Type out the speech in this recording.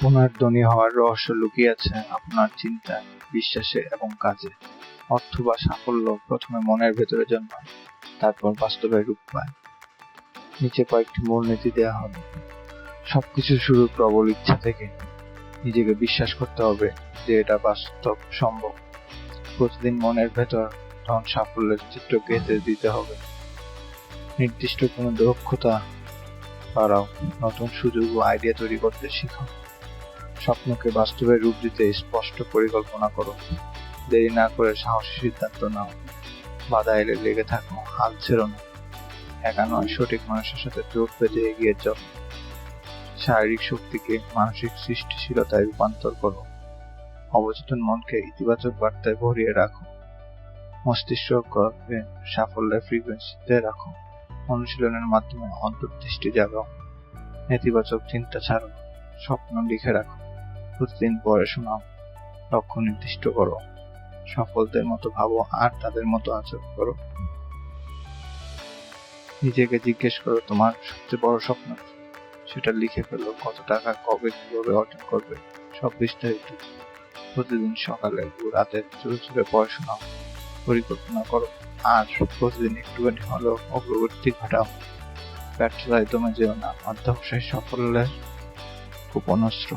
আপনার ধনী হওয়ার রহস্য লুকিয়ে আছে আপনার চিন্তায়, বিশ্বাসে এবং কাজে। অর্থ বা সাফল্য প্রথমে মনের ভেতরে জন্মায়, তারপর বাস্তবে রূপ পায়। নিচে কয়েকটি মূলনীতি দেওয়া হবে। সবকিছু শুরু প্রবল ইচ্ছা থেকে। নিজেকে বিশ্বাস করতে হবে যে এটা বাস্তব সম্ভব। প্রতিদিন মনের ভেতর তখন সাফল্যের চিত্র গেঁথে দিতে হবে। নির্দিষ্ট কোনো দক্ষতা বাড়াও, নতুন সুযোগ ও আইডিয়া তৈরি করতে শিখো। স্বপ্নকে বাস্তবে রূপ দিতে স্পষ্ট পরিকল্পনা করো। দেরি না করে সাহসী সিদ্ধান্ত নাও। বাধা এলে লেগে থাকো, হাল ছেড়ো না। একা নয়, সঠিক মানুষের সাথে জোট বেঁধে এগিয়ে যাও। শারীরিক শক্তিকে মানসিক সৃষ্টিশীলতায় রূপান্তর করো। অবচেতন মনকে ইতিবাচক বার্তায় ভরিয়ে রাখো। মস্তিষ্ককে সাফল্যের ফ্রিকোয়েন্সিতে রাখো। অনুশীলনের মাধ্যমে অন্তর্দৃষ্টি জাগাও। নেতিবাচক চিন্তা ছাড়ো। স্বপ্ন লিখে রাখো। প্রতিদিন পড়ে শোনাও। লক্ষ্য নির্দিষ্ট করো। সফলদের মতো ভাবো আর তাদের মতো আচরণ করো। নিজেকে জিজ্ঞেস করো তোমার সবচেয়ে বড় স্বপ্ন। সেটা লিখে ফেলো। কত টাকা, কবে, কিভাবে অর্জন করবে, সব বিস্তারিত। প্রতিদিন সকালে ও রাতে চুরে চুরে পড়াশোনা পরিকল্পনা করো। আর প্রতিদিন একটুখানি হলেও অগ্রগতি ঘটাও। ব্যর্থতায় দমে যেও না, অধ্যবসায় সাফল্যের গোপন অস্ত্র।